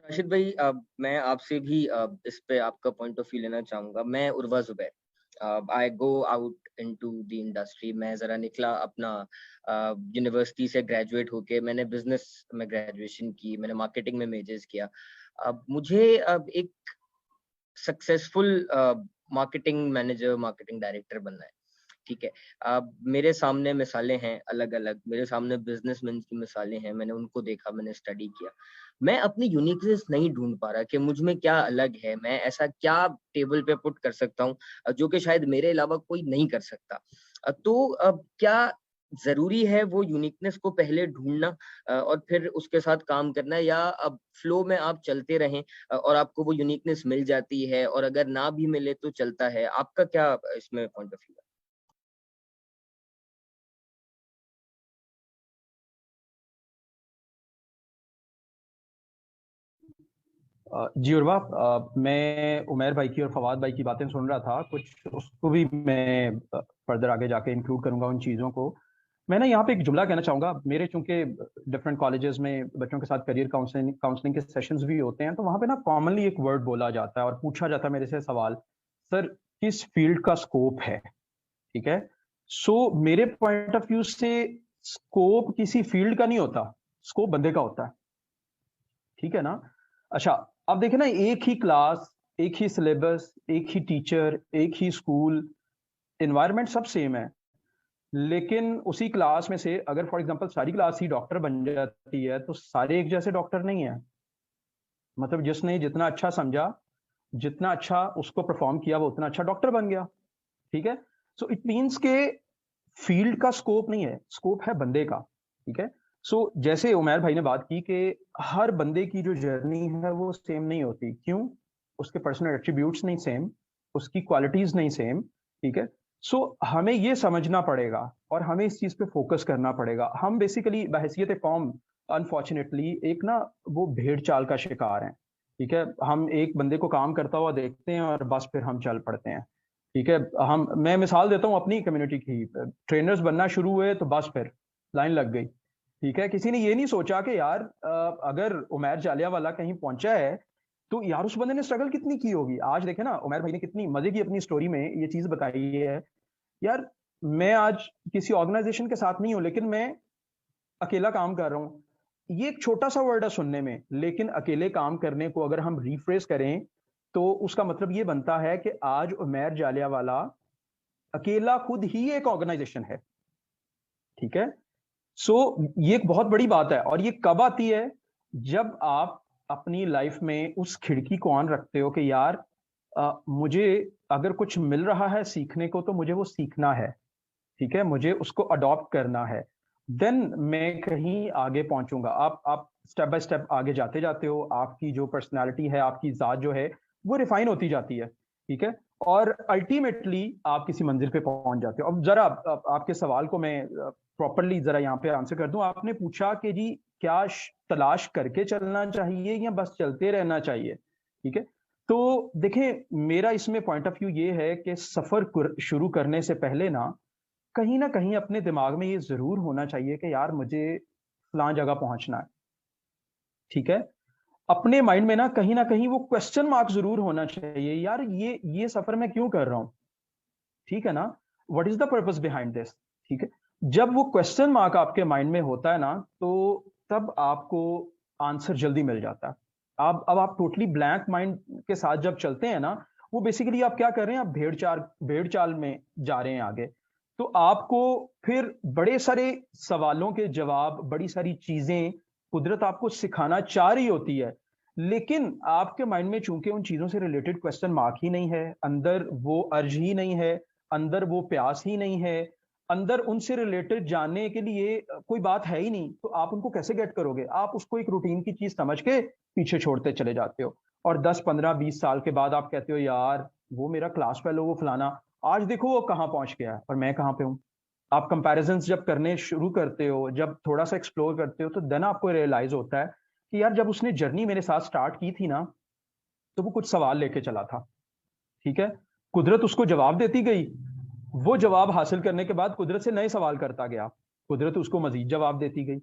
राशिद भाई, मैं आपसे भी इस पे आपका पॉइंट ऑफ व्यू लेना चाहूँगा। मैं Urwa Zubair, I go out into the industry. मैं ज़रा निकला अपना यूनिवर्सिटी से ग्रेजुएट होके मैंने बिज़नेस में ग्रेजुएशन की, मैंने मार्केटिंग में मेजर्स किया। अब मुझे अब एक successful marketing manager, marketing director बनना है। ठीक है। मेरे सामने मिसालें हैं अलग-अलग, मेरे सामने बिज़नेसमैन की मिसालें हैं, मैंने उनको देखा, मैंने स्टडी किया। मैं अपनी यूनिकनेस नहीं ढूँढ पा रहा कि मुझ में क्या अलग है, मैं ऐसा क्या टेबल पे पुट कर सकता हूँ जो कि शायद मेरे अलावा कोई नहीं कर सकता। तो क्या ज़रूरी है वो यूनिकनेस को पहले ढूँढना और फिर उसके साथ काम करना, या अब फ्लो में आप चलते रहें और आपको वो यूनिकनेस मिल जाती है और अगर ना भी मिले तो चलता है? आपका क्या इसमें पॉइंट ऑफ व्यू है? जी उर्वा, मैं उमैर भाई की और फवाद भाई की बातें सुन रहा था। कुछ उसको भी मैं फर्दर आगे जाके इंक्लूड करूंगा उन चीज़ों को। मैं ना यहाँ पे एक जुमला कहना चाहूँगा। मेरे चूंकि डिफरेंट कॉलेजेस में बच्चों के साथ करियर काउंसलिंग काउंसलिंग के सेशंस भी होते हैं, तो वहाँ पे ना कॉमनली एक वर्ड बोला जाता है और पूछा जाता है मेरे से सवाल, सर किस फील्ड का स्कोप है? ठीक है। सो मेरे पॉइंट ऑफ व्यू से स्कोप किसी फील्ड का नहीं होता, स्कोप बंदे का होता है। ठीक है ना? अच्छा, अब देखें ना, एक ही क्लास, एक ही सिलेबस, एक ही टीचर, एक ही स्कूल, एनवायरनमेंट सब सेम है। लेकिन उसी क्लास में से अगर फॉर एग्जांपल सारी क्लास ही डॉक्टर बन जाती है, तो सारे एक जैसे डॉक्टर नहीं है। मतलब जिसने जितना अच्छा समझा, जितना अच्छा उसको परफॉर्म किया, वो उतना अच्छा डॉक्टर बन गया। ठीक है। सो इट मीन्स के फील्ड का स्कोप नहीं है, स्कोप है बंदे का। ठीक है। सो जैसे उमैर भाई ने बात की कि हर बंदे की जो जर्नी है वो सेम नहीं होती। क्यों? उसके पर्सनल एट्रीब्यूट्स नहीं सेम, उसकी क्वालिटीज नहीं सेम। ठीक है। सो हमें ये समझना पड़ेगा और हमें इस चीज पे फोकस करना पड़ेगा। हम बेसिकली बहैसियत कौम अनफॉर्चुनेटली एक ना वो भेड़ चाल का शिकार हैं। ठीक है। हम एक बंदे को काम करता हुआ देखते हैं और बस फिर हम चल पड़ते हैं। ठीक है। मैं मिसाल देता हूँ अपनी कम्युनिटी की। ट्रेनर्स बनना शुरू हुए तो बस फिर लाइन लग गई। ठीक है। किसी ने ये नहीं सोचा कि यार अगर उमैर जालिया वाला कहीं पहुंचा है तो यार उस बंदे ने स्ट्रगल कितनी की होगी। आज देखे ना, उमैर भाई ने कितनी मजे की अपनी स्टोरी में ये चीज बताई है। यार मैं आज किसी ऑर्गेनाइजेशन के साथ नहीं हूं, लेकिन मैं अकेला काम कर रहा हूँ। ये एक छोटा सा वर्ड है सुनने में, लेकिन अकेले काम करने को अगर हम रिफ्रेश करें तो उसका मतलब ये बनता है कि आज उमैर जालिया वाला अकेला खुद ही एक ऑर्गेनाइजेशन है। ठीक है। सो ये एक बहुत बड़ी बात है। और ये कब आती है? जब आप अपनी लाइफ में उस खिड़की को ऑन रखते हो कि यार मुझे अगर कुछ मिल रहा है सीखने को तो मुझे वो सीखना है। ठीक है। मुझे उसको अडॉप्ट करना है। देन मैं कहीं आगे पहुंचूंगा। आप स्टेप बाय स्टेप आगे जाते जाते हो। आपकी जो पर्सनालिटी है, आपकी जात जो है, वो रिफाइन होती जाती है। ठीक है। और अल्टीमेटली आप किसी मंजिल पे पहुंच जाते हो। अब जरा आपके सवाल को मैं प्रॉपरली जरा यहाँ पे आंसर कर दूं। आपने पूछा कि जी क्या तलाश करके चलना चाहिए या बस चलते रहना चाहिए? ठीक है। तो देखें, मेरा इसमें पॉइंट ऑफ व्यू ये है कि सफर शुरू करने से पहले ना कहीं अपने दिमाग में ये जरूर होना चाहिए कि यार मुझे फलां जगह पहुंचना है। ठीक है। अपने माइंड में ना कहीं वो क्वेश्चन मार्क जरूर होना चाहिए, यार ये सफर मैं क्यों कर रहा हूं? ठीक है ना? What is the purpose behind this? ठीक है। जब वो क्वेश्चन मार्क आपके माइंड में होता है ना, तो तब आपको आंसर जल्दी मिल जाता है। आप अब आप टोटली ब्लैंक माइंड के साथ जब चलते हैं ना, वो बेसिकली आप क्या कर रहे हैं? आप भेड़ चाल में जा रहे हैं आगे। तो आपको फिर बड़े सारे सवालों के जवाब, बड़ी सारी चीजें कुदरत आपको सिखाना चाह रही होती है, लेकिन आपके माइंड में चूंकि उन चीजों से रिलेटेड क्वेश्चन मार्क ही नहीं है, अंदर वो अर्ज ही नहीं है, अंदर वो प्यास ही नहीं है, अंदर उनसे रिलेटेड जानने के लिए कोई बात है ही नहीं, तो आप उनको कैसे गेट करोगे? आप उसको एक रूटीन की चीज समझ के पीछे छोड़ते चले जाते हो। और 10 15 20 साल के बाद आप कहते हो यार वो मेरा क्लास फेलो वो फलाना, आज देखो वो कहाँ पहुंच गया है और मैं कहाँ पे हूँ। आप कंपैरिजन जब करने शुरू करते हो, जब थोड़ा सा एक्सप्लोर करते हो, तो देन आपको रियलाइज होता है कि यार जब उसने जर्नी मेरे साथ स्टार्ट की थी ना, तो वो कुछ सवाल लेके चला था। ठीक है। कुदरत उसको जवाब देती गई। वो जवाब हासिल करने के बाद कुदरत से नए सवाल करता गया। कुदरत उसको मजीद जवाब देती गई।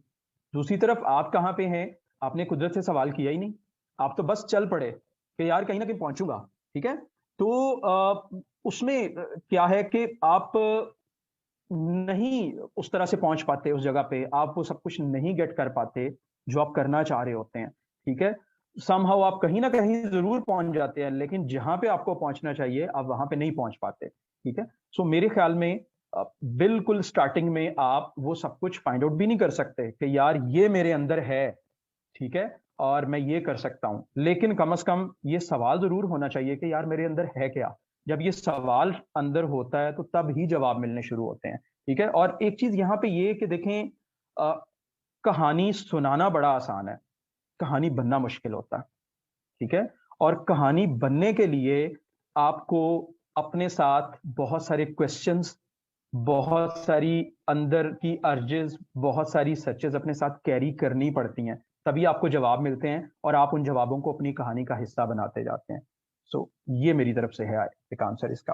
दूसरी तरफ आप कहाँ पे हैं? आपने कुदरत से सवाल किया ही नहीं। आप तो बस चल पड़े कि यार कहीं ना कहीं पहुंचूंगा, ठीक है। तो उसमें क्या है कि आप नहीं उस तरह से पहुंच पाते उस जगह पे, आप वो सब कुछ नहीं गेट कर पाते जो आप करना चाह रहे होते हैं, ठीक है। समहाउ आप कहीं ना कहीं जरूर पहुंच जाते हैं, लेकिन जहां पे आपको पहुंचना चाहिए आप वहां पे नहीं पहुंच पाते, ठीक है। सो मेरे ख्याल में बिल्कुल स्टार्टिंग में आप वो सब कुछ फाइंड आउट भी नहीं कर सकते कि यार ये मेरे अंदर है, ठीक है, और मैं ये कर सकता हूं, लेकिन कम से कम ये सवाल जरूर होना चाहिए कि यार मेरे अंदर है क्या। जब ये सवाल अंदर होता है तो तब ही जवाब मिलने शुरू होते हैं, ठीक है। और एक चीज यहाँ पे ये कि देखें, कहानी सुनाना बड़ा आसान है, कहानी बनना मुश्किल होता है, ठीक है। और कहानी बनने के लिए आपको अपने साथ बहुत सारे क्वेश्चंस, बहुत सारी अंदर की अर्जेस, बहुत सारी सचेस अपने साथ कैरी करनी पड़ती हैं, तभी आपको जवाब मिलते हैं और आप उन जवाबों को अपनी कहानी का हिस्सा बनाते जाते हैं। सो ये मेरी तरफ से है एक आंसर इसका।